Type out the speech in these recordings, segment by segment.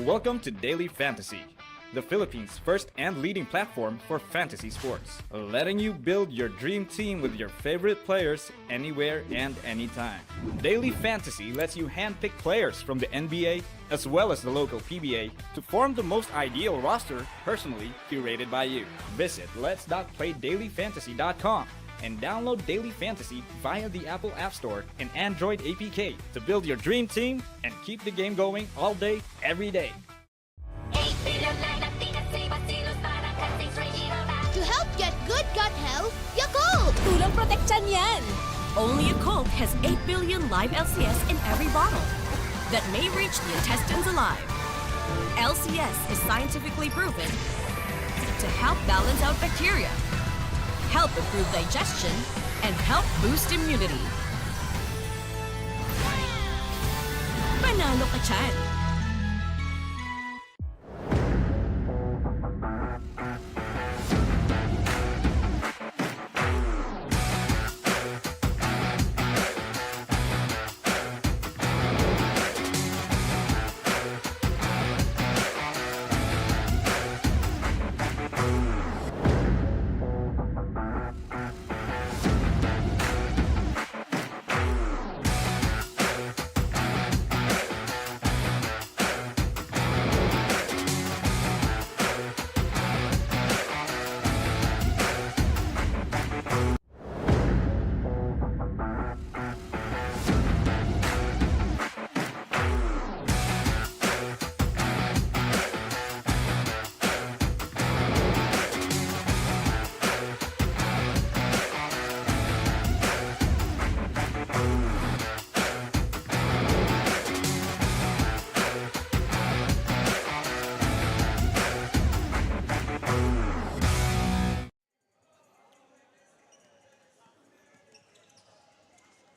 Welcome to Daily Fantasy, the Philippines' first and leading platform for fantasy sports, letting you build your dream team with your favorite players anywhere and anytime. Daily Fantasy lets you handpick players from the NBA as well as the local PBA to form the most ideal roster personally curated by you. Visit lets.playdailyfantasy.com and download Daily Fantasy via the Apple App Store and Android APK to build your dream team and keep the game going all day, every day. To help get good gut health, Yakult! Tulong protection yan! Only Yakult has 8 billion live LCS in every bottle that may reach the intestines alive. LCS is scientifically proven to help balance out bacteria, help improve digestion, and help boost immunity. Panalo ka dyan!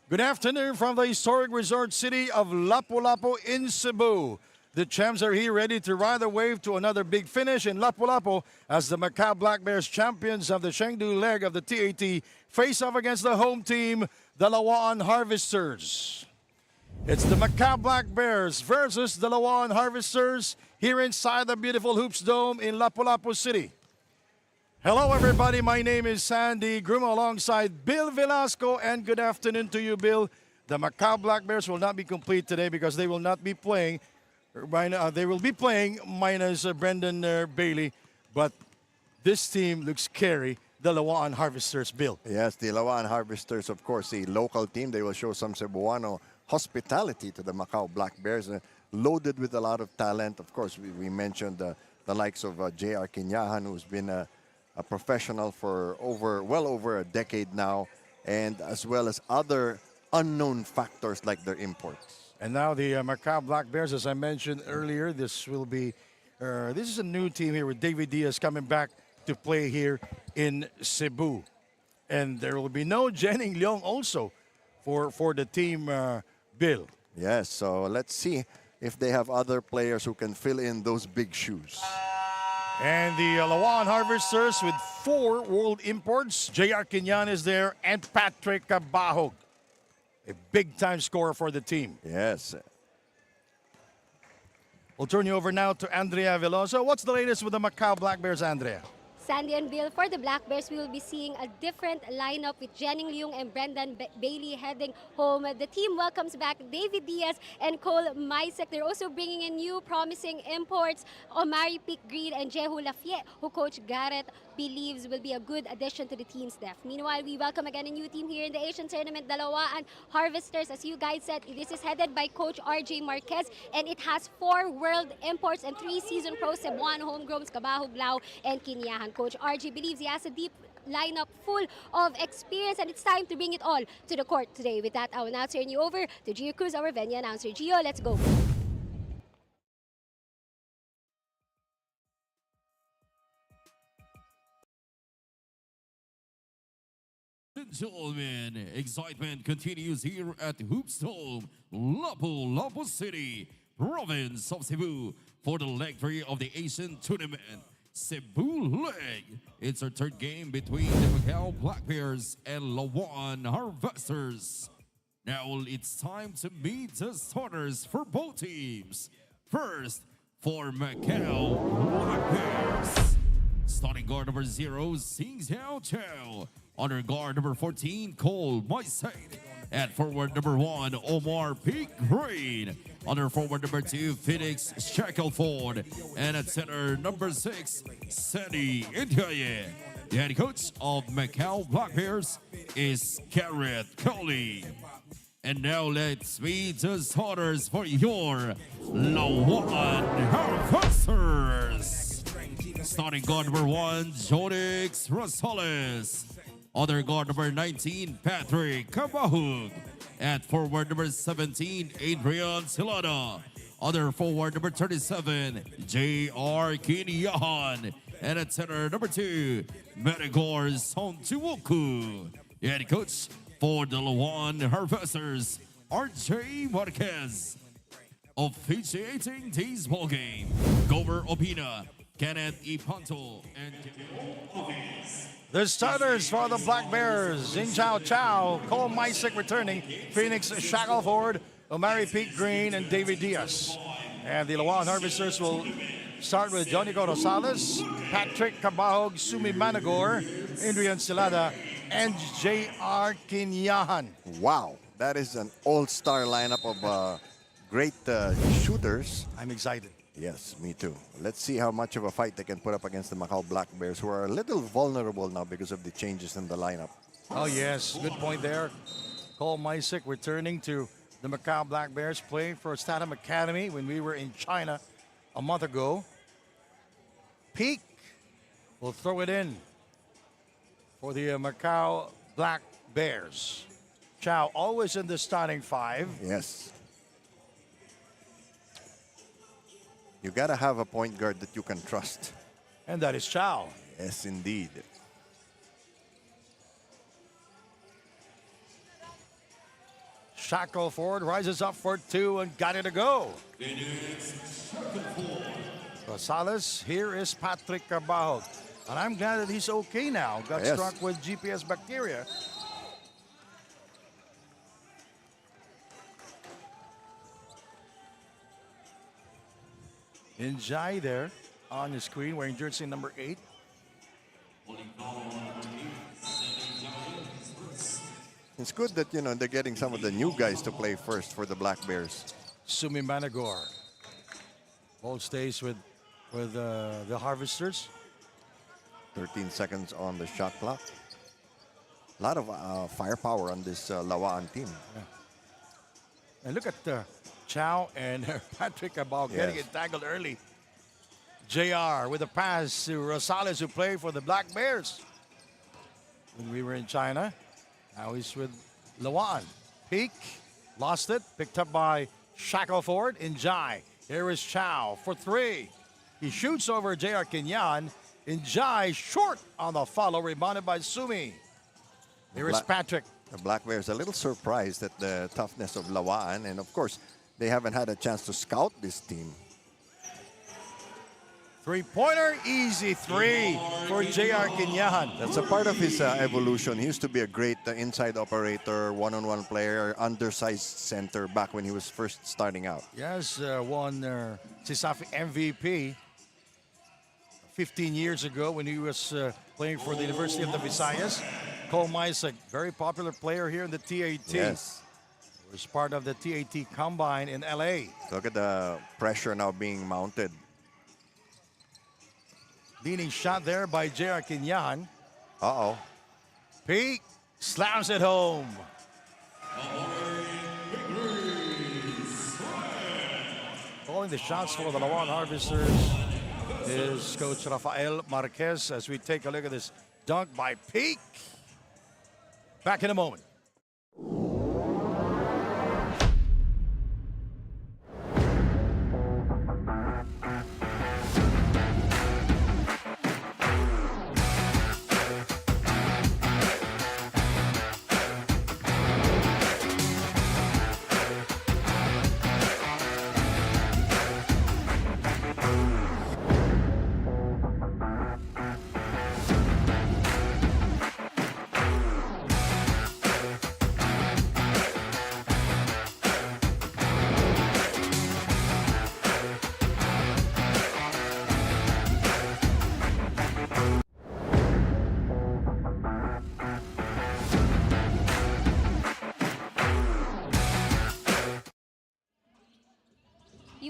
Good afternoon from the historic resort city of Lapu-Lapu in Cebu. The champs are here ready to ride the wave to another big finish in Lapu-Lapu as the MACAU Black Bears, champions of the Chengdu leg of the TAT, face off against the home team, the LAWAAN Harvesters. It's the MACAU Black Bears versus the LAWAAN Harvesters here inside the beautiful Hoops Dome in Lapu-Lapu City. Hello everybody, my name is Sandy Groom alongside Bill Velasco, and good afternoon to you, Bill. The MACAU Black Bears will not be complete today because they will not be playing. They will be playing minus Brendan Bailey, but this team looks scary, the LAWAAN Harvesters, Bill. Yes, the LAWAAN Harvesters, of course, a local team. They will show some Cebuano hospitality to the MACAU Black Bears, loaded with a lot of talent. Of course, we mentioned the likes of J.R. Kinyahan, who's been a professional for well over a decade now, and as well as other unknown factors like their imports. And now the MACAU Black Bears, as I mentioned earlier, this is a new team here with David Diaz coming back to play here in Cebu. And there will be no Jenning Leong also for the team, Bill. Yes, so let's see if they have other players who can fill in those big shoes. And the LAWAAN Harvesters with 4 world imports. J.R. Kinyan is there and Patrick Bahog, a big-time scorer for the team. Yes. We'll turn you over now to Andrea Veloso. What's the latest with the MACAU Black Bears, Andrea? Sandy and Bill, for the Black Bears, we will be seeing a different lineup with Jenning Leung and Brendan Bailey heading home. The team welcomes back David Diaz and Cole Maisek. They're also bringing in new promising imports, Omari Pick Green and Jehu Lafayette, who Coach Garrett believes will be a good addition to the team's depth. Meanwhile, we welcome again a new team here in the Asian Tournament, the LAWAAN Harvesters. As you guys said, this is headed by Coach RJ Marquez, and it has 4 world imports and 3 season pro Cebuano homegrowns, Kabahog, Lao, and Kinyahan. Coach RJ believes he has a deep lineup full of experience, and it's time to bring it all to the court today. With that, I will now turn you over to Gio Cruz, our venue announcer. Gio, let's go. Gentlemen, excitement continues here at Hoops Dome, Lapu-Lapu City, province of Cebu, for the leg 3 of the Asian Tournament. Cebu leg. It's our third game between the MACAU Black Bears and LAWAAN Harvesters. Now it's time to meet the starters for both teams. First, for Macau Black Bears. Starting guard number 0, Sing Xiao Chow. Under guard number 14, Cole Moisade. At forward number 1, Omar Peak Green. Under forward number 2, Phoenix Shackelford. And at center number 6, Sandy Indiaye. The head coach of Macau Black Bears is Garrett Coley. And now let's meet the starters for your LAWAAN Harvesters. Starting guard number 1, Jonix Rosales. Other guard number 19, Patrick Kabahug. At forward number 17, Adrian Silada. Other forward number 37, J.R. Kinyahan. And at center number 2, Medagor Sontuwoku. The head coach for the LAWAAN Harvesters, R.J. Marquez. Officiating this ball game, Gomer Opina, Kenneth Ipanto, and The starters for the Black Bears, Jing Chao Chow, Cole Mysek returning, Phoenix Shackelford, Omari Peak Green, and David Diaz. And the LAWAAN Harvesters will start with Jonico Rosales, Patrick Cabahog, Sumi Managor, Adrian Silada, and J.R. Kinyahan. Wow, that is an all-star lineup of great shooters. I'm excited. Yes, me too. Let's see how much of a fight they can put up against the Macau Black Bears, who are a little vulnerable now because of the changes in the lineup. Oh, yes. Good point there. Cole Mysek returning to the Macau Black Bears, playing for Statham Academy when we were in China a month ago. Peak will throw it in for the Macau Black Bears. Chow always in the starting 5. Yes. You got to have a point guard that you can trust. And that is Chow. Yes, indeed. Shackelford rises up for 2 and got it to go. Rosales, here is Patrick Cabahog. And I'm glad that he's okay now. Got Yes. struck with GPS bacteria. Njai there on the screen wearing jersey number 8. It's good that, you know, they're getting some of the new guys to play first for the Black Bears. Sumi Managor. Ball stays with the Harvesters. 13 seconds on the shot clock. A lot of firepower on this LAWAAN team. And look at Chow and Patrick Cabahog getting Yes. it tackled early. JR with a pass to Rosales, who played for the Black Bears when we were in China. Now he's with LAWAAN. Peak, lost it, picked up by Shackelford. Njai. Here is Chow for 3. He shoots over JR Kinyan. Njai short on the follow, rebounded by Sumi. Here is Patrick. The Black Bears a little surprised at the toughness of LAWAAN, and of course, they haven't had a chance to scout this team. 3-pointer, easy 3 for JR Kinyahan. That's a part of his evolution. He used to be a great inside operator, one-on-one player, undersized center back when he was first starting out. Yes, won CESAFI MVP 15 years ago when he was playing for the University of the Visayas. Cole Mysek, very popular player here in the TAT. Yes. Was part of the TAT Combine in LA. Look at the pressure now being mounted. Leaning shot there by JR Kinyahan. Uh-oh. Peak slams it home. Calling the shots for the LAWAAN Harvesters is Coach Rafael Marquez as we take a look at this dunk by Peak. Back in a moment.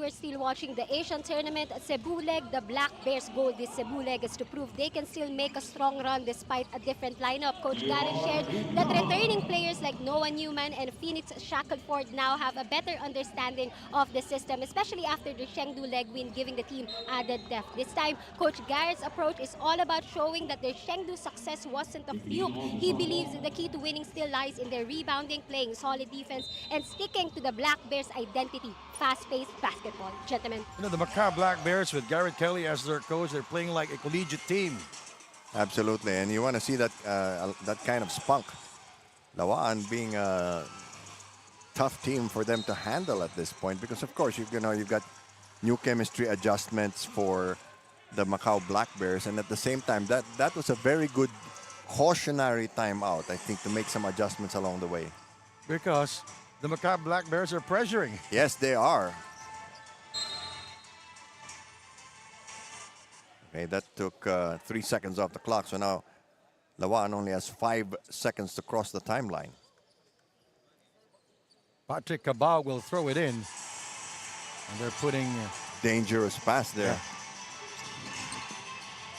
you are still watching the Asian tournament, Cebu leg, the Black Bears goal this Cebu leg is to prove they can still make a strong run despite a different lineup. Coach Garrett shared that returning players like Noah Newman and Phoenix Shackelford now have a better understanding of the system, especially after the Chengdu leg win, giving the team added depth. This time, Coach Garrett's approach is all about showing that their Chengdu success wasn't a fluke. He believes the key to winning still lies in their rebounding, playing solid defense, and sticking to the Black Bears' identity, fast-paced basketball. Gentlemen. You know, the MACAU Black Bears with Garrett Kelly as their coach, they're playing like a collegiate team. Absolutely, and you want to see that that kind of spunk. LAWAAN being a tough team for them to handle at this point because, of course, you've got new chemistry adjustments for the MACAU Black Bears, and at the same time, that was a very good cautionary timeout, I think, to make some adjustments along the way. Because the MACAU Black Bears are pressuring. Yes, they are. Okay, that took 3 seconds off the clock, so now LAWAAN only has 5 seconds to cross the timeline. Patrick Cabao will throw it in. And they're putting Dangerous pass there.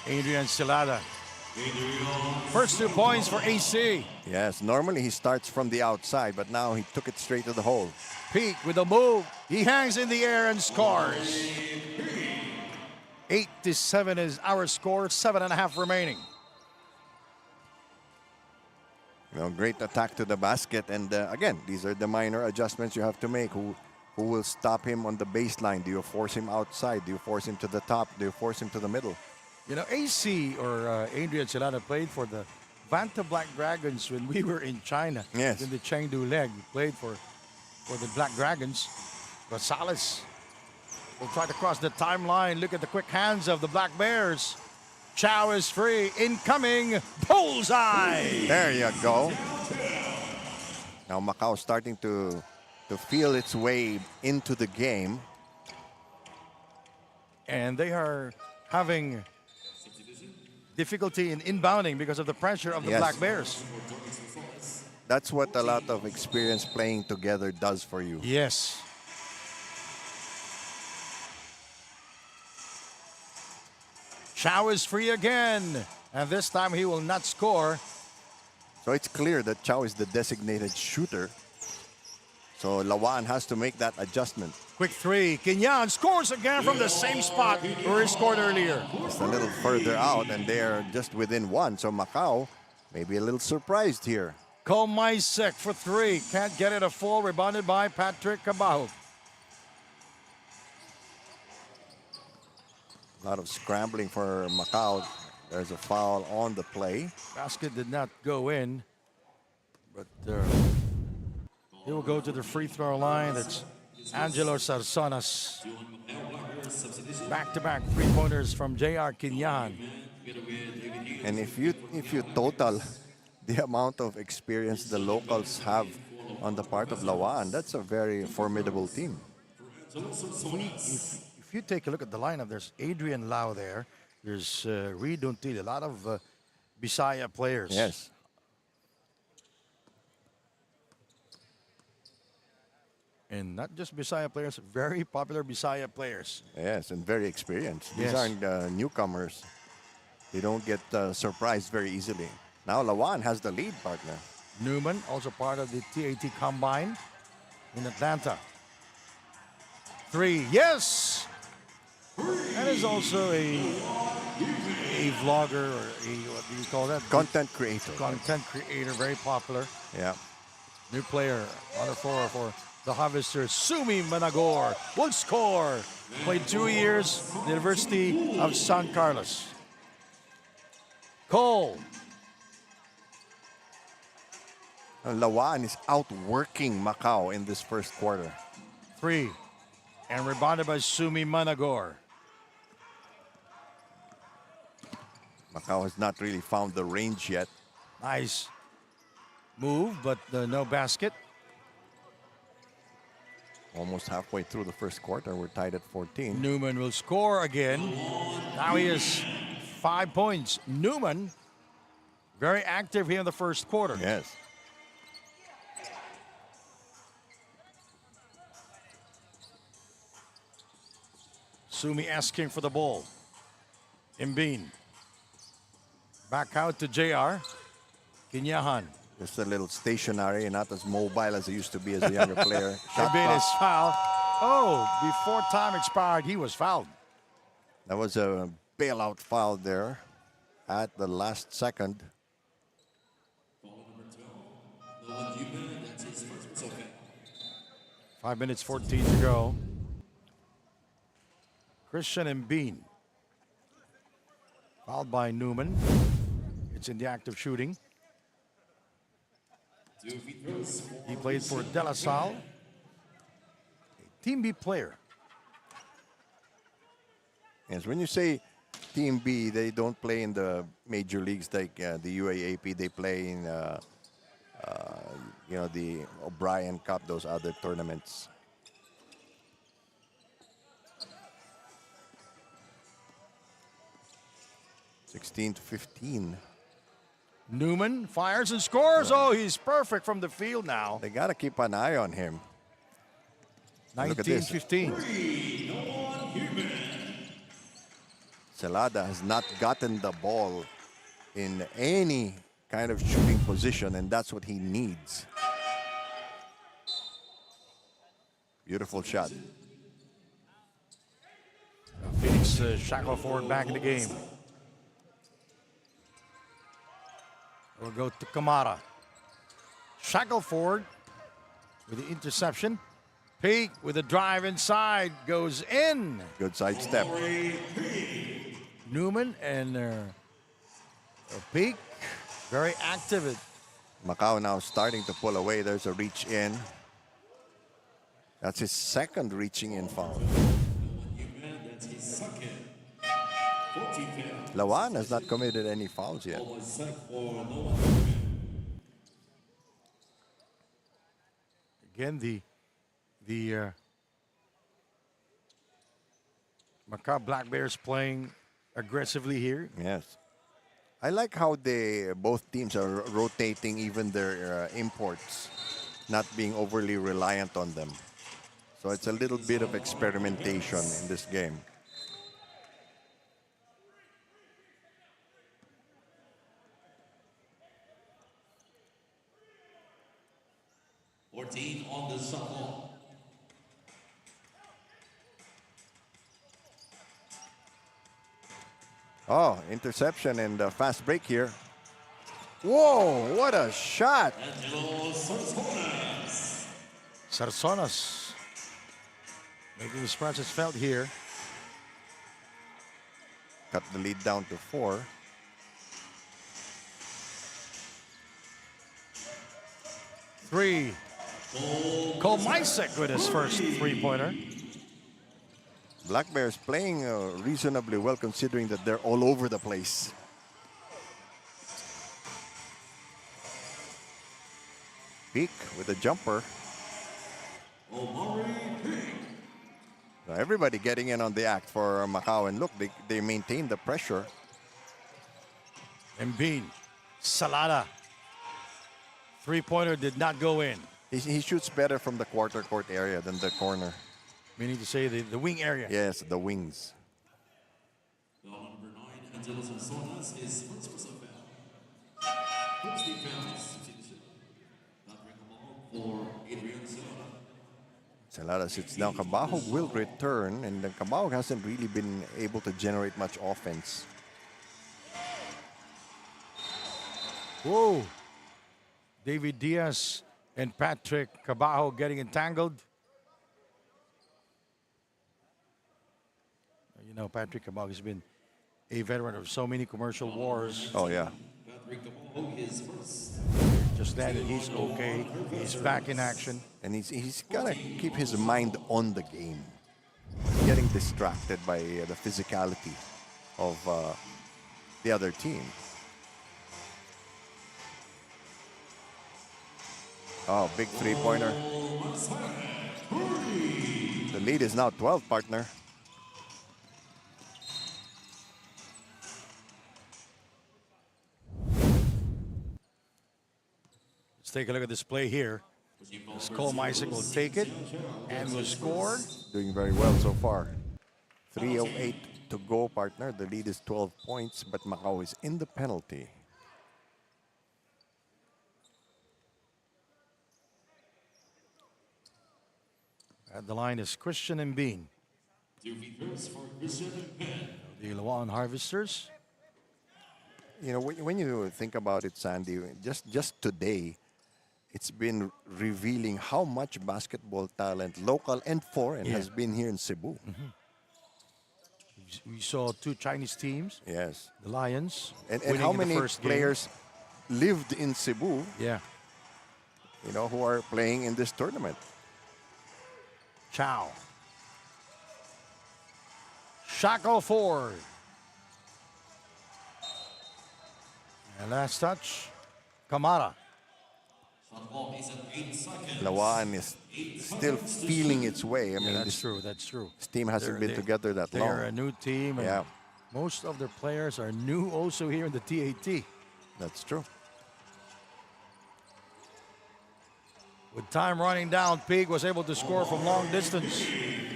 Adrian Silada. First 2 points for AC. Yes, normally he starts from the outside, but now he took it straight to the hole. Peak with a move. He hangs in the air and scores. 8-7 is our score, 7.5 remaining. Great attack to the basket, and again, these are the minor adjustments you have to make. Who will stop him on the baseline? Do you force him outside? Do you force him to the top? Do you force him to the middle? You know, AC or Adrian Silada played for the Vanta Black Dragons when we were in China. Yes. In the Chengdu leg, he played for the Black Dragons. Rosales will try to cross the timeline. Look at the quick hands of the Black Bears. Chow is free. Incoming. Bullseye. There you go. Now MACAU starting to feel its way into the game. And they are having difficulty in inbounding because of the pressure of the Yes. Black Bears. That's what a lot of experience playing together does for you. Yes. Chow is free again. And this time he will not score. So it's clear that Chow is the designated shooter. So LAWAAN has to make that adjustment. Quick three. Kinyan scores again from the same spot where he scored earlier. Just a little further out, and they're just within one. So MACAU may be a little surprised here. Cole Maisek for three. Can't get it a full. Rebounded by Patrick Cabao. A lot of scrambling for MACAU. There's a foul on the play. Basket did not go in. But he will go to the free throw line. That's Angelo Sarsonas. Back-to-back three-pointers from J.R. Kinyan. And if you total the amount of experience the locals have on the part of LAWAAN, that's a very formidable team. If you take a look at the lineup, there's Adrian Lau there. There's Reed Until, a lot of Bisaya players. Yes. And not just Bisaya players, very popular Bisaya players. Yes, and very experienced. These Yes. aren't newcomers. They don't get surprised very easily. Now LAWAAN has the lead, partner. Newman, also part of the TAT Combine in Atlanta. Three, yes! That is also a vlogger, or what do you call that? Content creator. Content creator, very popular. Yeah. New player, on the floor for the Harvesters, Sumi Managor will score. Played 2 years, University of San Carlos. Cole. LAWAAN is outworking MACAU in this first quarter. Three. And rebounded by Sumi Managor. MACAU has not really found the range yet. Nice move, but no basket. Almost halfway through the first quarter, we're tied at 14. Newman will score again. Now he has 5 points. Newman, very active here in the first quarter. Yes. Sumi asking for the ball. Imbin. Back out to JR. Kinyahan. Just a little stationary, not as mobile as he used to be as a younger player. Shot Imbin clock. is fouled. Oh, before time expired, he was fouled. That was a bailout foul there at the last second. 5 minutes 14 to go. Christian Imbin. Fouled by Newman. It's in the act of shooting. He played for De La Salle. A Team B player. Yes, when you say Team B, they don't play in the major leagues like the UAAP. They play in, the O'Brien Cup, those other tournaments. (16-15). Newman fires and scores. Oh, he's perfect from the field now. They got to keep an eye on him. Look at this. 19-15. Celada has not gotten the ball in any kind of shooting position, and that's what he needs. Beautiful shot. Phoenix Shackelford back in the game. We'll go to Kamara. Shackelford with the interception. Peak with a drive inside. Goes in. Good sidestep. Newman and Peak very active. Macau now starting to pull away. There's a reach in. That's his second reaching in foul. LAWAAN has not committed any fouls yet. Again, the MACAU Black Bears playing aggressively here. Yes. I like how both teams are rotating even their imports, not being overly reliant on them. So it's a little bit of experimentation in this game. On the softball. Oh, interception and a fast break here. Whoa, what a shot. Sarsonas making his presence felt here. Cut the lead down to 4. Three. Cole Mysek with his first three-pointer. Black Bears playing reasonably well considering that they're all over the place. Peak with a jumper. Now everybody getting in on the act for Macau, and look, they maintain the pressure. Imbin. Salada. Three-pointer did not go in. He shoots better from the quarter court area than the corner. Meaning to say the wing area. Yes, the wings. Number 9, Angelo Sarsonas is first person foul. First team foul is substitution. Not recommendable for Adrian Celada. Celada sits down. Cabahog will return, and then Cabahog hasn't really been able to generate much offense. Whoa. David Diaz and Patrick Cabajo getting entangled. You know, Patrick Cabajo has been a veteran of so many commercial wars. Oh, yeah. Just that he's okay. He's back in action. And he's got to keep his mind on the game. Getting distracted by the physicality of the other team. Oh, big three-pointer. The lead is now 12, partner. Let's take a look at this play here. Cole Mysek will take it and will score. Doing very well so far. 3:08 to go, partner. The lead is 12 points, but Macau is in the penalty. At the line is Christian and Bean. The LAWAAN Harvesters. You know, when you think about it, Sandy, just today, it's been revealing how much basketball talent, local and foreign, has been here in Cebu. We saw 2 Chinese teams, Yes. the Lions, And winning how in the many first game. players lived in Cebu, Yeah. you know, who are playing in this tournament? Chow. Shackleford. And last touch, Kamara. LAWAAN is still feeling its way. I mean, That's this true. That's true. team hasn't been together that They're a long. new team. And Yeah. most of their players are new also here in the TAT. That's true. With time running down, Peak was able to score from long distance.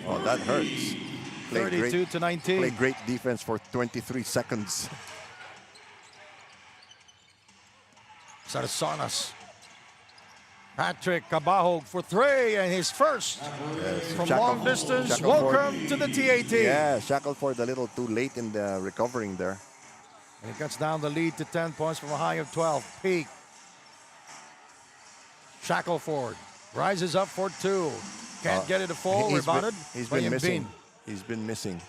Oh, that hurts. 32 to 19. Played great defense for 23 seconds. Sarsonas. Patrick Cabahog for 3 and his first from long distance. Welcome to the TAT. Yeah, Shackleford a little too late in the recovering there. And he cuts down the lead to 10 points from a high of 12. Peak. Shackleford rises up for 2. Can't get it to fall. Rebounded. He's by been missing. Bean. He's been missing.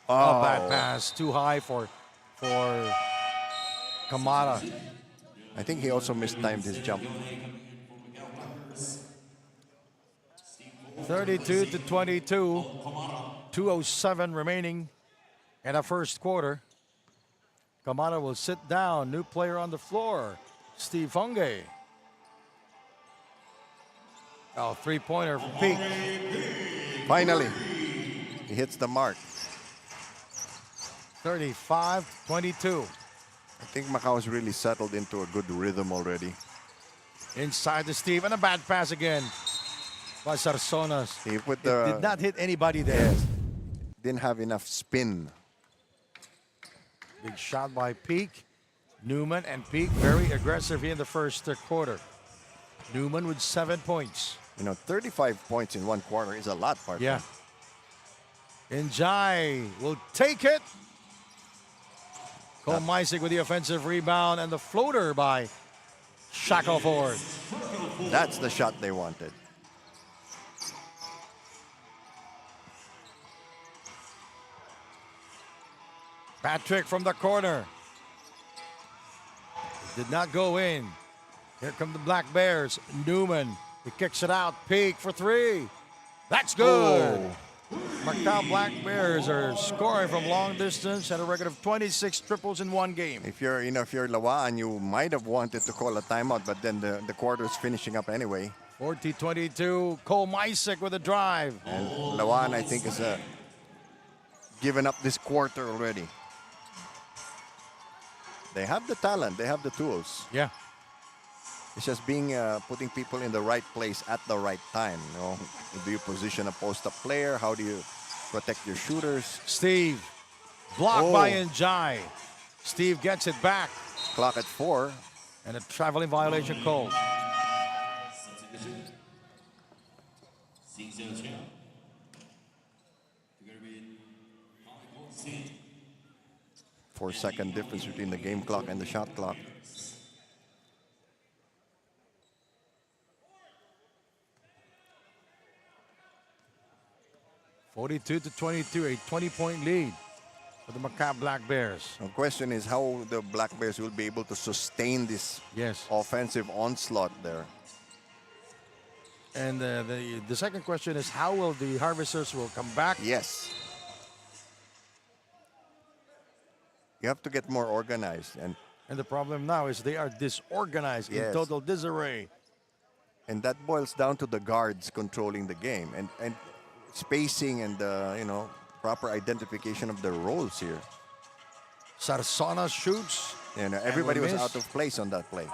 Oh, bad pass. Too high for Kamara. I think he also mistimed his jump. 32 to 22. 2:07 remaining in the first quarter. Kamara will sit down. New player on the floor, Steve Funge. Oh, 3-pointer from Peak. Finally, he hits the mark. 35-22. I think Macau has really settled into a good rhythm already. Inside to Steve, and a bad pass again by Sarsonas. He put It did not hit anybody there. didn't have enough spin. Big shot by Peak. Newman and Peak very aggressive here in the first quarter. Newman with 7 points. You know, 35 points in one quarter is a lot, partner. Yeah. Njai will take it. Cole Meisick with the offensive rebound and the floater by Shackleford. That's the shot they wanted. Patrick from the corner. Did not go in. Here come the Black Bears. Newman. He kicks it out. Peak for 3. That's good. Oh. MACAU Black Bears are scoring from long distance at a record of 26 triples in one game. If you're, if you're LAWAAN, you might have wanted to call a timeout, but then the quarter's finishing up anyway. 40-22. Cole Meisick with a drive. And LAWAAN, I think, is given up this quarter already. They have the talent. They have the tools. Yeah. It's just being putting people in the right place at the right time. You know, do you position a post-up player? How do you protect your shooters? Steve. Blocked by Njai. Steve gets it back. Clock at 4. And a traveling violation called. Four-second difference between the game clock and the shot clock. (42-22), a 20-point lead for the MACAU Black Bears. The question is how the Black Bears will be able to sustain this offensive onslaught there. And the second question is how will the Harvesters will come back? Yes. You have to get more organized. And the problem now is they are disorganized in total disarray. And that boils down to the guards controlling the game and spacing and proper identification of their roles here. Sarsonas shoots. And everybody was out of place on that play. At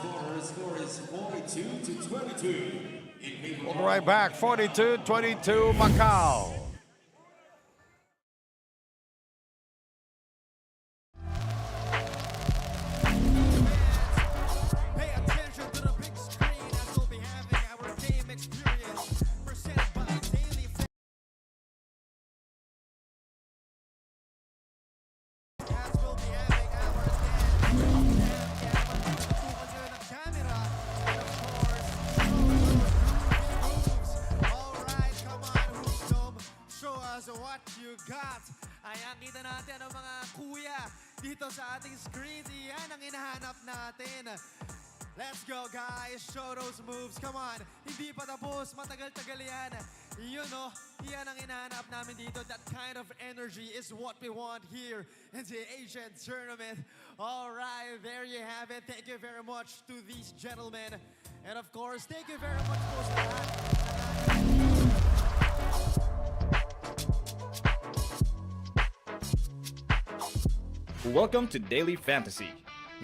the end of the first quarter, the score is 42-22 We'll be right back. 42-22 Macau. Pay attention to the big screen as we'll be having our game experience presented by Daily as we'll be having our camera and of course moves. Alright, come on, Hoopsdome, show us what you got. Ayan, kita natin ang mga kuya dito sa ating screen. Yan ang hinahanap natin. Let's go, guys. Show those moves. Come on. Hindi pa tapos. Matagal-tagal yan. You know, yan ang hinahanap namin dito. That kind of energy is what we want here in the Asian tournament. All right, there you have it. Thank you very much to these gentlemen. And of course, thank you very much po sa lahat. Welcome to Daily Fantasy,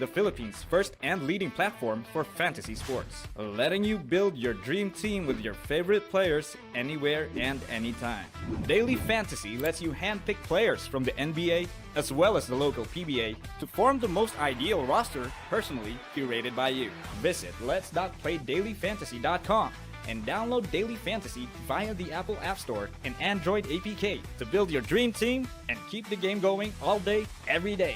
the Philippines' first and leading platform for fantasy sports, letting you build your dream team with your favorite players anywhere and anytime. Daily Fantasy lets you handpick players from the NBA as well as the local PBA to form the most ideal roster personally curated by you. Visit lets.playdailyfantasy.com and download Daily Fantasy via the Apple App Store and Android APK to build your dream team and keep the game going all day, every day.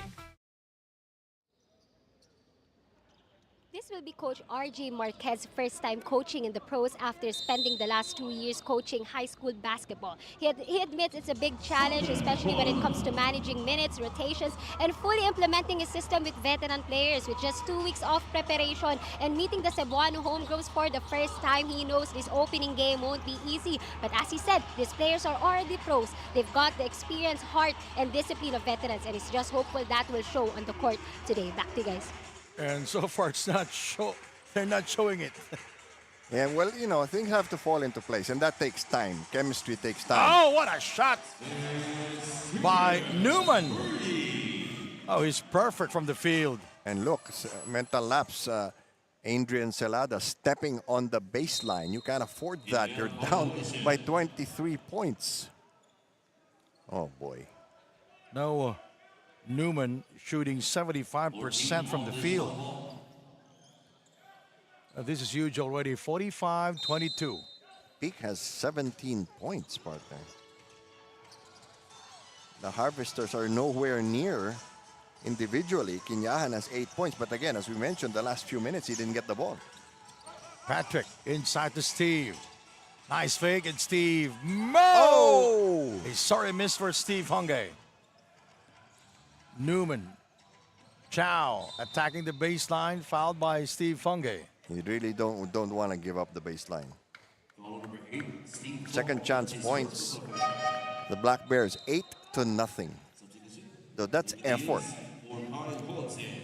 This will be Coach RJ Marquez's first time coaching in the pros after spending the last 2 years coaching high school basketball. He admits it's a big challenge, especially when it comes to managing minutes, rotations, and fully implementing a system with veteran players. With just 2 weeks of preparation and meeting the Cebuano homegrowns for the first time, he knows this opening game won't be easy. But as he said, these players are already pros. They've got the experience, heart, and discipline of veterans, and he's just hopeful that will show on the court today. Back to you guys. And so far, they're not showing it. Yeah, well, you know, things have to fall into place, and that takes time. Chemistry takes time. Oh, what a shot by Newman. Oh, he's perfect from the field. And look, mental lapse. Adrian Celada stepping on the baseline. You can't afford that. You're down by 23 points. Oh, boy. No, Newman shooting 75% from the field. This is huge already, 45-22. Peak has 17 points, partner. The Harvesters are nowhere near individually. Quinyahan has 8 points, but again, as we mentioned, the last few minutes, he didn't get the ball. Patrick inside to Steve. Nice fake, and Steve. Mo! Oh! A sorry miss for Steve Hungay. Newman. Chow attacking the baseline, fouled by Steve Hungay. You really don't want to give up the baseline. Second chance points. The Black Bears 8-0. So that's effort.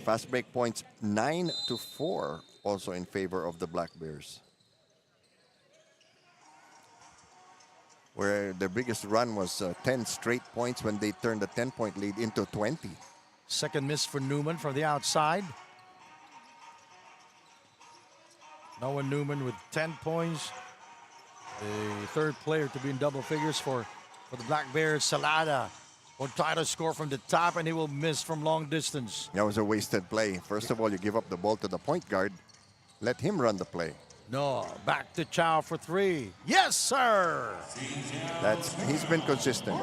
Fast break points 9-4, also in favor of the Black Bears. Where their biggest run was 10 straight points when they turned a 10-point lead into 20. Second miss for Newman from the outside. Noah Newman with 10 points. The third player to be in double figures for the Black Bears. Celada will try to score from the top, and he will miss from long distance. That was a wasted play. First of all, you give up the ball to the point guard. Let him run the play. No, back to Chow for three. Yes, sir! He's been consistent.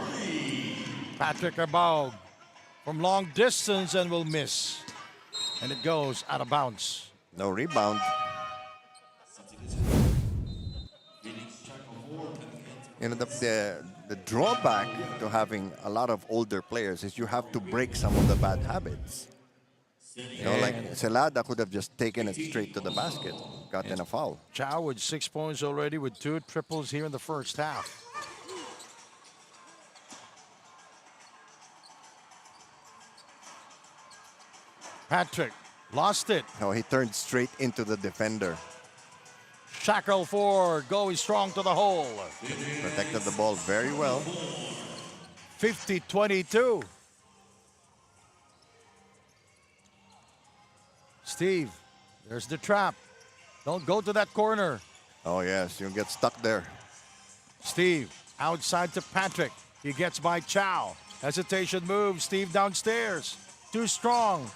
Patrick Abao from long distance and will miss. And it goes out of bounds. No rebound. You know, the drawback to having a lot of older players is you have to break some of the bad habits. You know, like Celada could have just taken it straight to the basket, gotten a foul. Chow with 6 points already with 2 triples here in the first half. Patrick lost it. No, he turned straight into the defender. Shackle for going strong to the hole. Protected the ball very well. 50-22. Steve, there's the trap. Don't go to that corner. Oh, yes, you'll get stuck there. Steve outside to Patrick. He gets by Chow. Hesitation move. Steve downstairs. Too strong.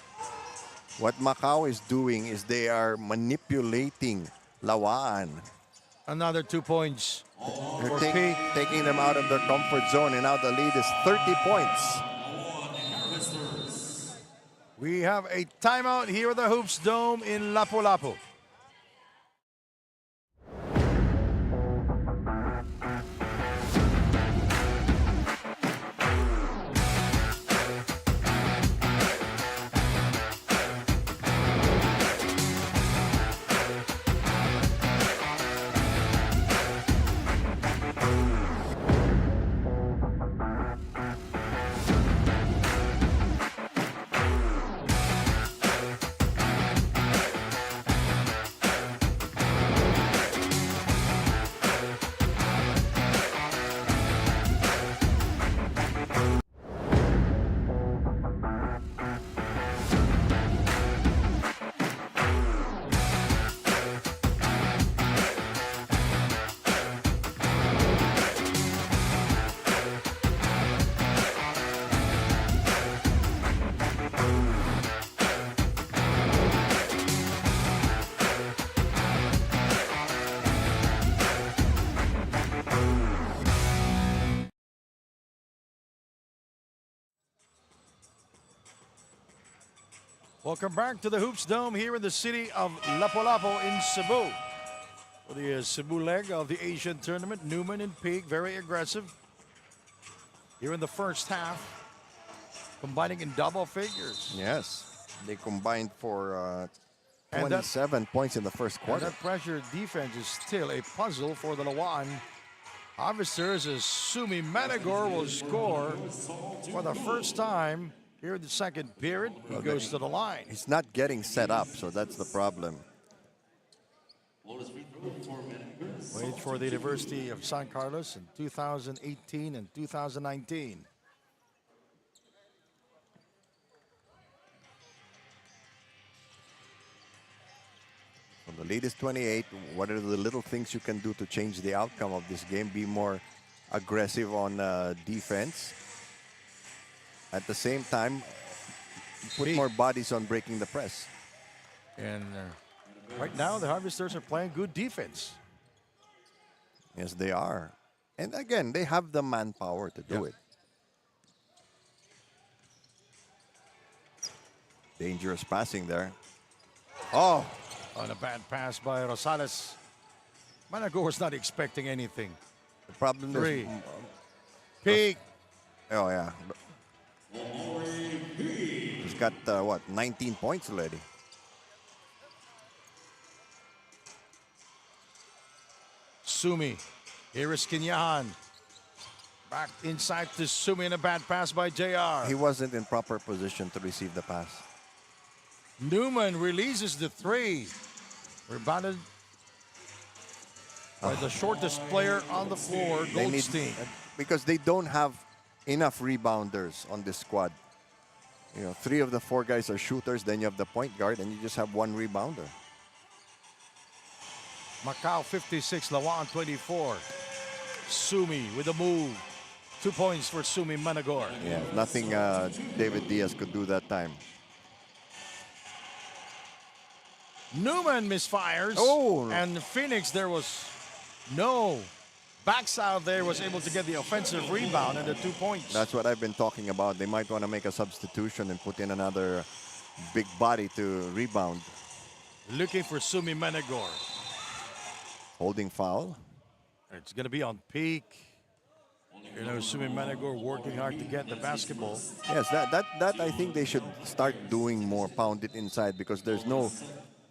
What Macau is doing is they are manipulating LAWAAN. Another 2 points. They're For Peak. taking them out of their comfort zone, and now the lead is 30 points. We have a timeout here at the Hoops Dome in Lapu-Lapu. Welcome back to the Hoops Dome here in the city of Lapu-Lapu in Cebu. For the Cebu leg of the Asian tournament, Newman and Peak very aggressive. Here in the first half, combining in double figures. Yes, they combined for And that- 27 points in the first And quarter. that pressure defense is still a puzzle for the LAWAAN Harvesters as Sumi Managor will score for the first time here in the second period. He goes to the line. He's not getting set up, so that's the problem. Played for the University of San Carlos in 2018 and 2019. So the lead is 28. What are the little things you can do to change the outcome of this game? Be more aggressive on defense. At the same time, put more bodies on breaking the press. And right now, the Harvesters are playing good defense. Yes, they are. And again, they have the manpower to do it. Dangerous passing there. Oh, On a bad pass by Rosales. Managor was not expecting anything. the problem Three. is... Peak. Oh, yeah. He's got, what, 19 points already. Sumi. Here is Kinyahan. Back inside to Sumi and a bad pass by JR. He wasn't in proper position to receive the pass. Newman releases the three. Rebounded by the shortest player on the floor, They need- Goldstein. because they don't have enough rebounders on this squad. You know, 3 of the 4 guys are shooters, then you have the point guard, and you just have 1 rebounder. Macau 56, LAWAAN 24. Sumi with a move. 2 points for Sumi Managor. Yeah, nothing David Diaz could do that time. Newman misfires. Oh. And Phoenix, there was no backs out there, was able to get the offensive rebound and the 2 points. That's what I've been talking about. They might want to make a substitution and put in another big body to rebound. Looking for Sumi Managor. Holding foul. It's going to be on Peak. You know, Sumi Managor working hard to get the basketball. Yes, that I think they should start doing more, pound it inside, because there's no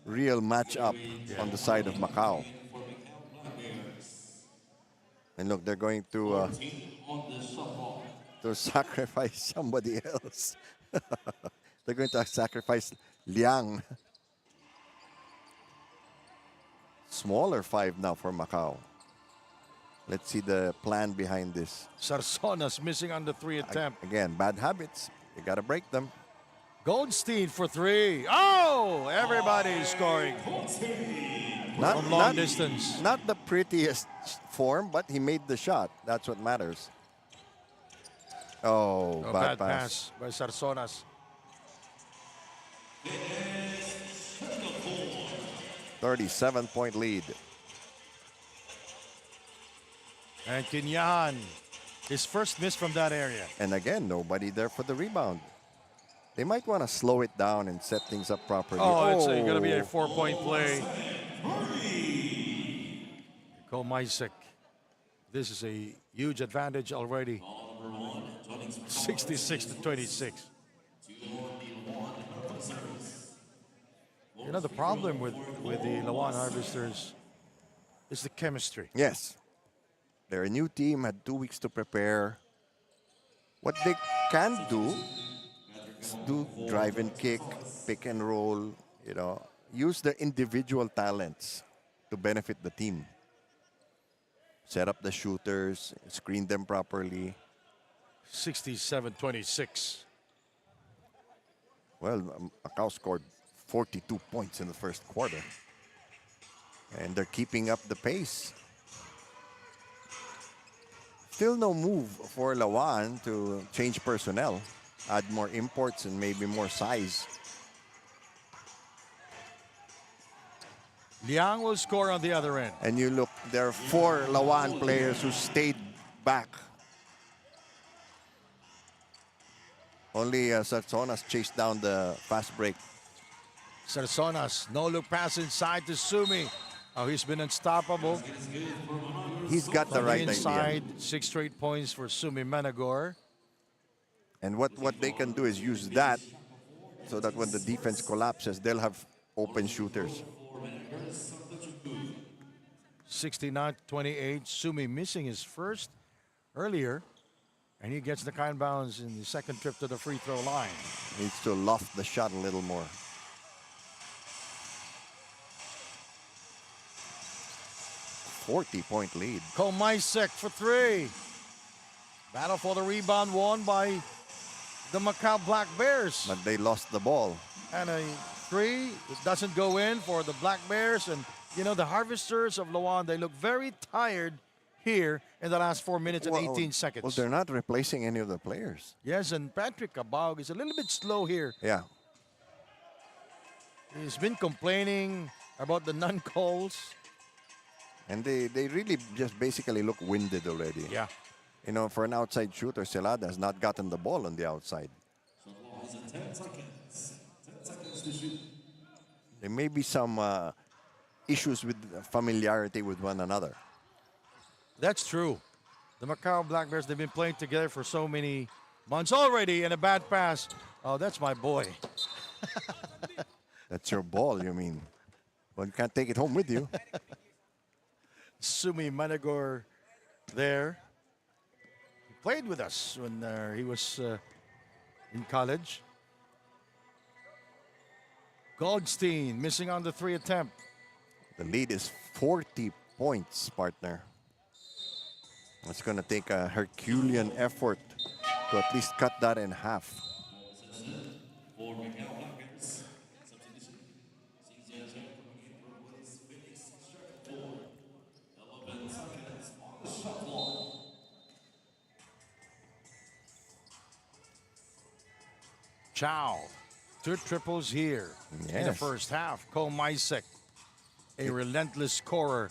real matchup on the side of Macau. And look, they're going to sacrifice somebody else. They're going to sacrifice Liang. Smaller 5 now for Macau. Let's see the plan behind this. Sarsonas missing on the 3 attempt. Again, bad habits. You got to break them. Goldstein for 3. Oh, everybody's scoring. from long distance. Not the prettiest form, but he made the shot. That's what matters. Oh, A bad bad pass by Sarsonas. 37-point lead. And Kinyahan, his first miss from that area. And again, nobody there for the rebound. They might want to slow it down and set things up properly. Oh, it's going to be a 4-point play. Cole Mysek. This is a huge advantage already. 66 to 26. You know, the problem with the LAWAAN Harvesters is the chemistry. Yes. They're a new team, had 2 weeks to prepare. What they can do is do drive and kick, pick and roll, you know, use their individual talents to benefit the team. Set up the shooters, screen them properly. 67-26. Well, Macau scored 42 points in the first quarter. And they're keeping up the pace. Still no move for LAWAAN to change personnel, add more imports and maybe more size. Liang will score on the other end. And you look, there are 4 LAWAAN players who stayed back. Only Sarsonas chased down the fast break. Sarsonas, no look pass inside to Sumi. Oh, he's been unstoppable. He's got the right inside, idea. 6 straight points for Sumi Managor. And what they can do is use that so that when the defense collapses, they'll have open shooters. 69-28. Sumi missing his first earlier. And he gets the kind bounce in the second trip to the free throw line. Needs to loft the shot a little more. .40 lead. Cole Mysek for 3. Battle for the rebound won by the Macau Black Bears. But they lost the ball. And a 3, it doesn't go in for the Black Bears. And, you know, the Harvesters of LAWAAN, they look very tired here in the last 4 minutes and 18 seconds. Well, they're not replacing any of the players. Yes, and Patrick Cabao is a little bit slow here. Yeah. He's been complaining about the non-calls. And they really just basically look winded already. Yeah. You know, for an outside shooter, Celada has not gotten the ball on the outside. There may be some issues with familiarity with one another. That's true. The Macau Black Bears, they've been playing together for so many months already, and a bad pass. Oh, that's my boy. That's your ball, you mean? Well, you can't take it home with you. Sumi Managor there. He played with us when he was in college. Goldstein missing on the 3 attempt. The lead is 40 points, partner. It's going to take a Herculean effort to at least cut that in half. Chow, 2 triples here in the Yes. first half. Cole Mysek, a relentless scorer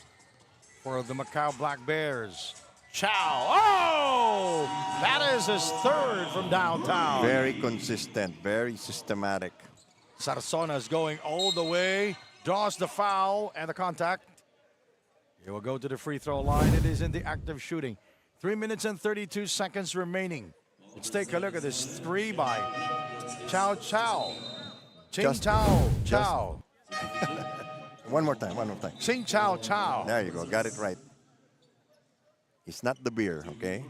for the Macau Black Bears. Chow, oh! That is his 3rd from downtown. Very consistent, very systematic. Sarsonas going all the way, draws the foul and the contact. He will go to the free throw line. It is in the act of shooting. 3 minutes and 32 seconds remaining. Let's take a look at this 3 by Chow Chow. Ching Chow Chow. One more time, one more time. Ching Chow Chow. There you go, got it right. It's not the beer, okay?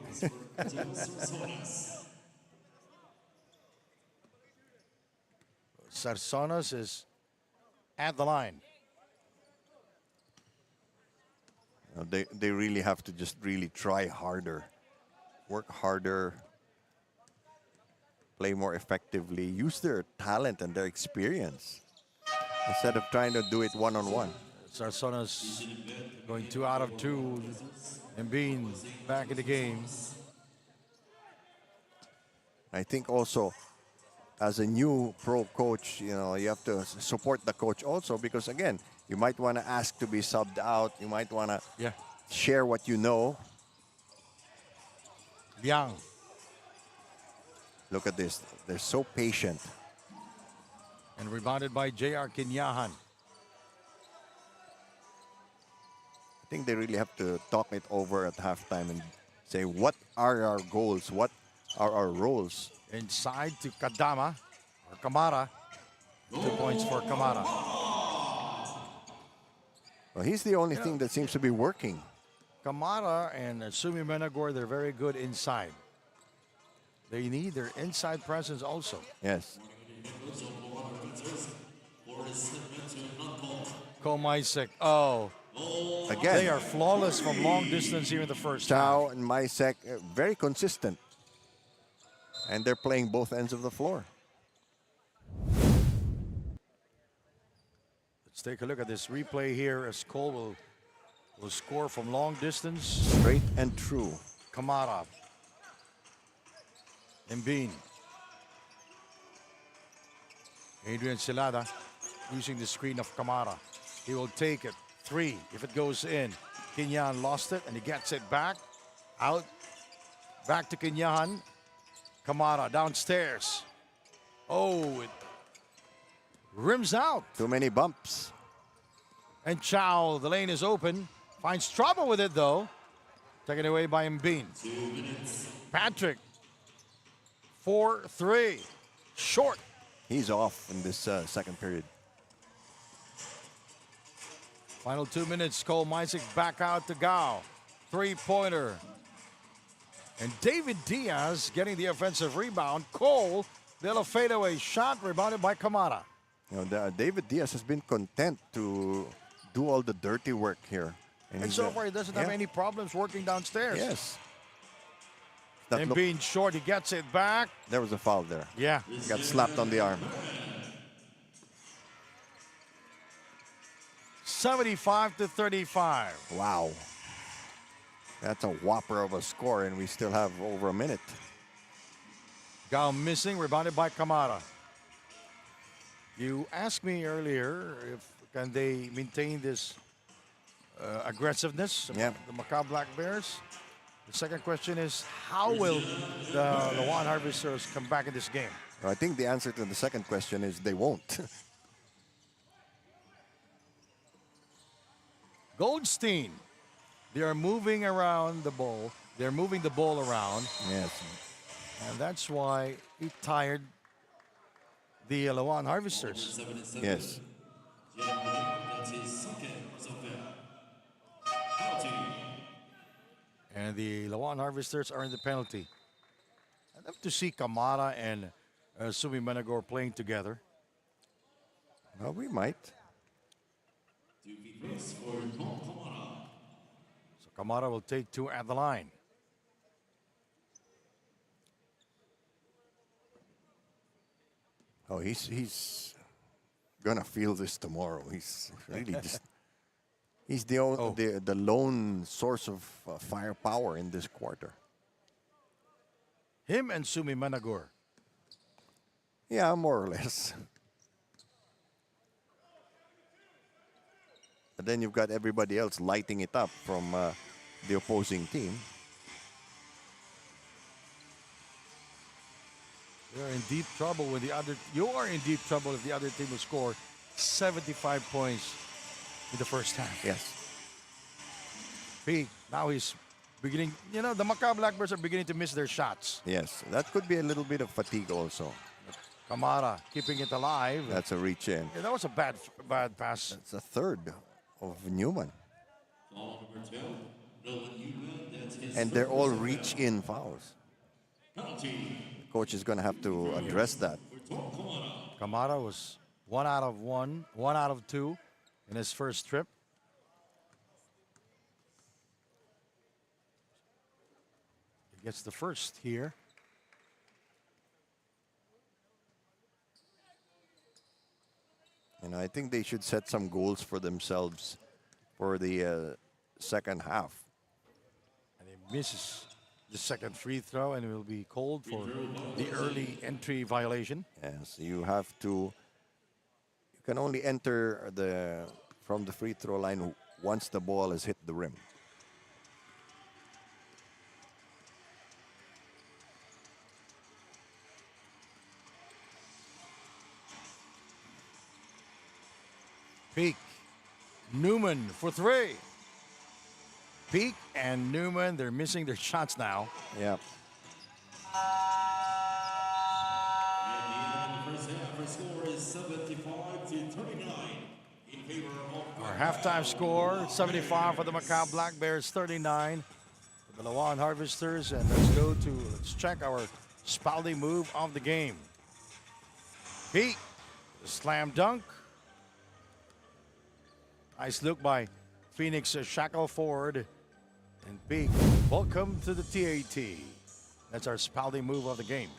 Sarsonas is at the line. They really have to just really try harder, work harder, play more effectively, use their talent and their experience instead of trying to do it one-on-one. Sarsona's going 2 out of 2 and being back in the game. I think also as a new pro coach, you know, you have to support the coach also because again, you might want to ask to be subbed out. You might want to Yeah. share what you know. Liang. Look at this. They're so patient. And rebounded by J.R. Kinyahan. I think they really have to talk it over at halftime and say, what are our goals? What are our roles? Inside to Kadama or Kamara. 2 points for Kamara. Well, he's the only thing that seems to be working. Kamara and Sumi Menagor, they're very good inside. They need their inside presence also. Yes. Komaisek. Oh, Again, they are flawless from long distance here in the first Chow half. and Maisek, very consistent. And they're playing both ends of the floor. Let's take a look at this replay here as Cole will score from long distance. Straight and true. Kamara. Mbin. Adrian Silada using the screen of Kamara. He will take it. 3 if it goes in. Kinyan lost it and he gets it back. Out. Back to Kinyan. Kamara downstairs. Oh, it rims out. Too many bumps. And Chow, the lane is open. Finds trouble with it though. Taken away by Mbin. Patrick. 4-3. Short. He's off in this second period. Final 2 minutes. Cole Maisik back out to Gao. 3-pointer. And David Diaz getting the offensive rebound. Cole, little fadeaway shot rebounded by Kamara. You know, David Diaz has been content to do all the dirty work here. And he's, so far he doesn't have any problems working downstairs. Yes. And being short, he gets it back. There was a foul there. Yeah. He got slapped on the arm. 75-35. Wow. That's a whopper of a score, and we still have over a minute. Gao missing, rebounded by Kamara. You asked me earlier if can they maintain this aggressiveness, Yeah. the MACAU Black Bears. The second question is, how will the LAWAAN Harvesters come back in this game? I think the answer to the second question is they won't. Goldstein, they are moving around the ball. They're moving the ball around, Yes. and that's why it tired the LAWAAN Harvesters. Yes. And the LAWAAN Harvesters are in the penalty. I'd love to see Kamara and Sumi Menagor playing together. Well, we might. So Kamara will take 2 at the line. Oh, he's gonna feel this tomorrow. He's really just he's the lone source of firepower in this quarter. Him and Sumi Menagor. Yeah, more or less. But then you've got everybody else lighting it up from the opposing team. You're in deep trouble when you are in deep trouble if the other team will score 75 points in the first half. Yes. Now he's beginning, the MACAU Blackbirds are beginning to miss their shots. Yes. That could be a little bit of fatigue also. Kamara keeping it alive. That's a reach in. Yeah, that was a bad pass. It's a third of Newman. And they're all reach in fouls. The coach is going to have to address that. Kamara was 1 out of 1 out of 2 in his first trip. He gets the first here. And I think they should set some goals for themselves for the second half. And he misses the second free throw and will be called for the early entry violation. Yes, you have to. You can only enter from the free throw line once the ball has hit the rim. Peak. Newman for three. Peak and Newman, they're missing their shots now. Yeah. Our halftime score, 75 for the MACAU Black Bears, 39 for the LAWAAN Harvesters. And let's check our Spaldi move of the game. Peak, slam dunk. Nice look by Phoenix Shackle Ford. And Peak, welcome to the TAT. That's our Spaldi move of the game.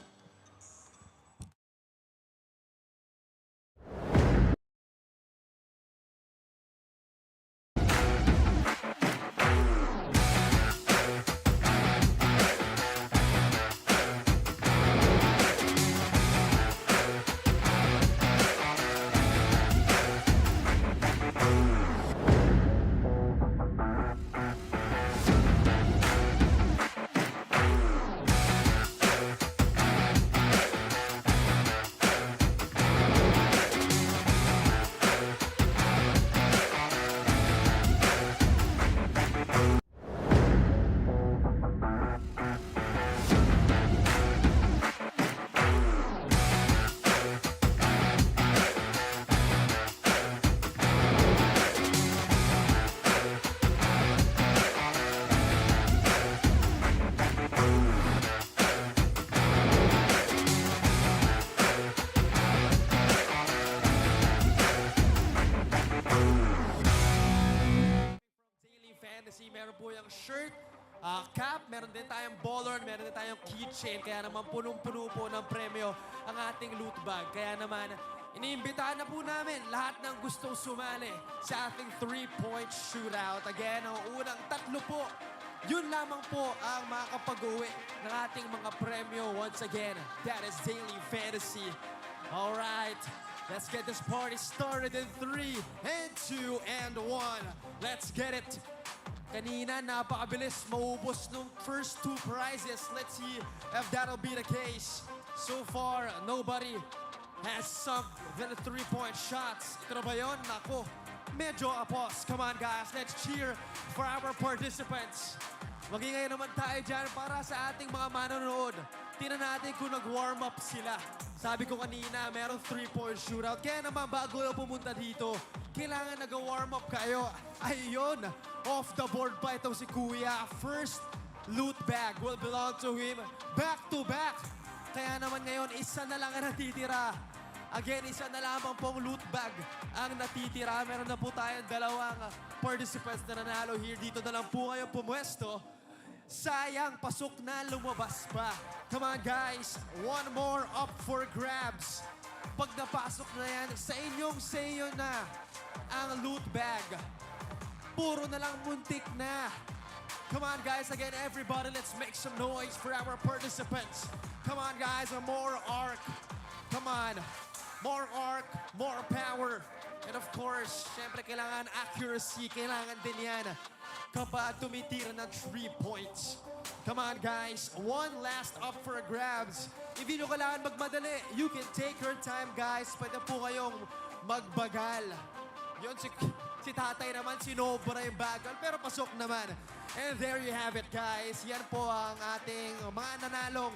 Meron po yung shirt, cap, meron din tayong baller, meron din tayong keychain. Kaya naman punong-puno po ng premyo ang ating loot bag. Kaya naman, iniimbitahan na po namin lahat ng gustong sumali sa ating 3-point shootout. Again, ang unang 3 po, yun lamang po ang makakapag-uwi ng ating mga premyo. Once again, that is Daily Fantasy. All right, let's get this party started in 3 and 2 and 1. Let's get it. Kanina, napakabilis maubos nung first 2 prizes. Let's see if that'll be the case. So far, nobody has sunk the 3-point shots. Ito na ba yun? Naku, medyo apos. Come on, guys. Let's cheer for our participants. Magingay naman tayo dyan para sa ating mga manonood. Tingnan natin kung nag-warm up sila. Sabi ko kanina, merong 3-point shootout. Kaya naman, bago yung pumunta dito, kailangan nag-warm up kayo. Ayun, off the board pa itong si Kuya. First loot bag will belong to him back to back. Kaya naman ngayon, isa na lang ang natitira. Again, isa na lamang pong loot bag ang natitira. Meron na po tayong 2 participants na nanalo here. Dito na lang po kayo pumwesto. Sayang, pasok na, lumabas pa. Come on, guys. One more up for grabs. Pag napasok na yan, sa iyo na ang loot bag. Puro na lang muntik na. Come on, guys. Again, everybody, let's make some noise for our participants. Come on, guys. More arc. Come on. More arc, more power. And of course, syempre kailangan accuracy. Kailangan din yan kapag tumitira ng 3 points. Come on, guys. One last up for grabs. Hindi nyo kailangan magmadali. You can take your time, guys. Pwede po kayong magbagal. Yun, si tatay naman, sinobra yung bagal, pero pasok naman. And there you have it, guys. Yan po ang ating mga nanalong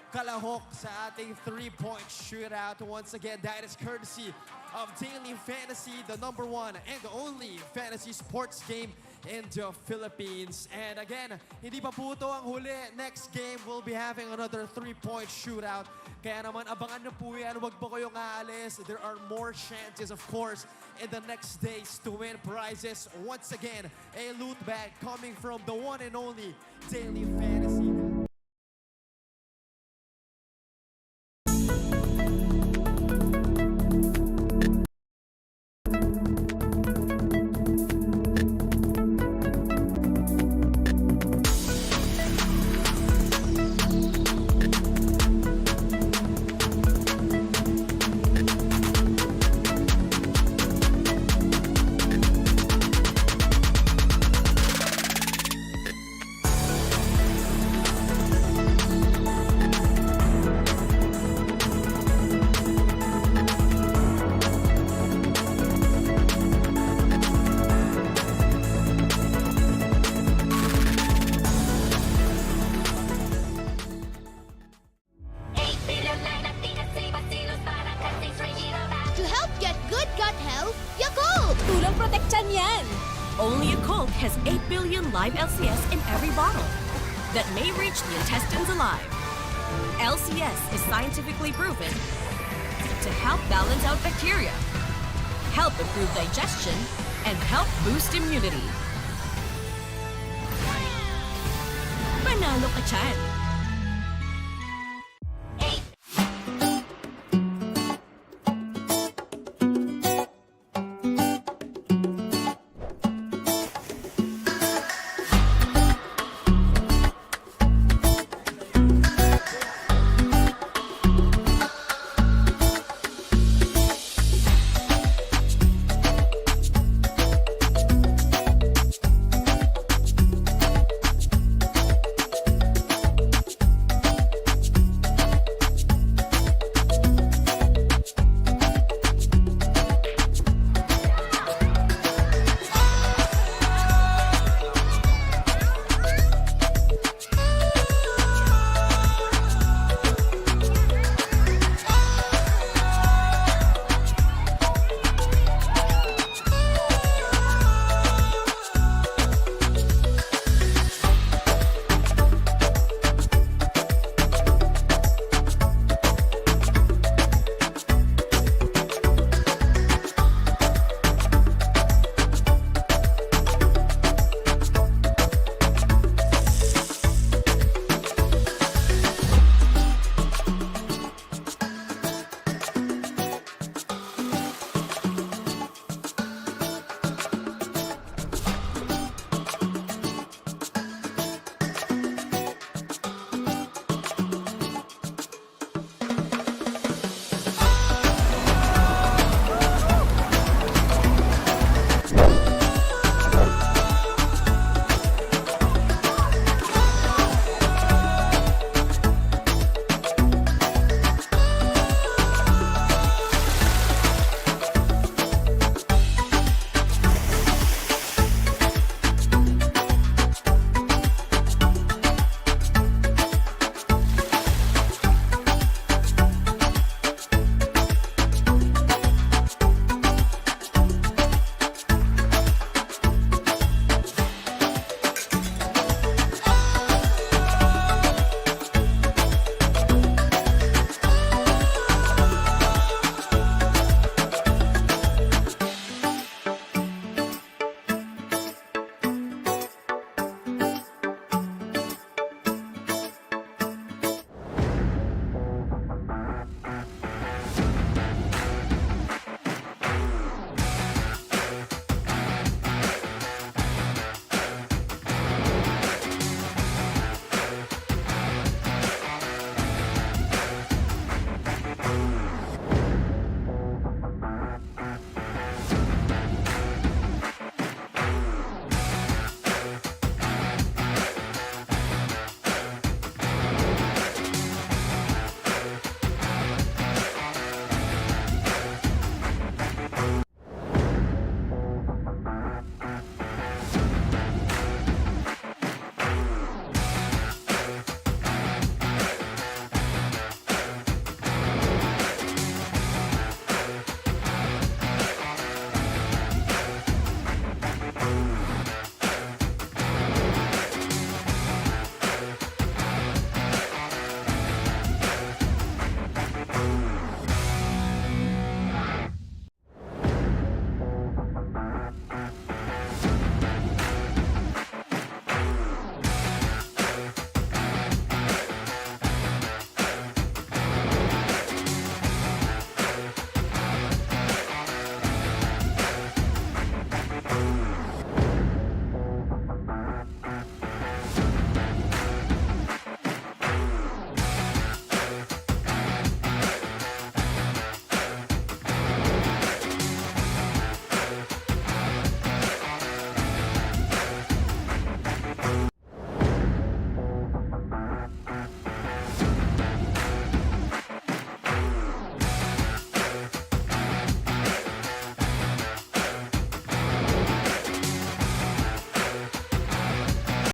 kalahok sa ating 3-point shootout. Once again, that is courtesy of Daily Fantasy, the #1 and only fantasy sports game in the Philippines. And again, hindi pa po ito ang huli. Next game, we'll be having another 3-point shootout. Kaya naman, abangan na po yan. Huwag po kayong aalis. There are more chances, of course, in the next days to win prizes. Once again, a loot bag coming from the one and only Daily Fantasy. talagang protection yan. Only a Colt has 8 billion live LCS in every bottle that may reach the intestines alive. LCS is scientifically proven to help balance out bacteria, help improve digestion, and help boost immunity. Panalo ka dyan!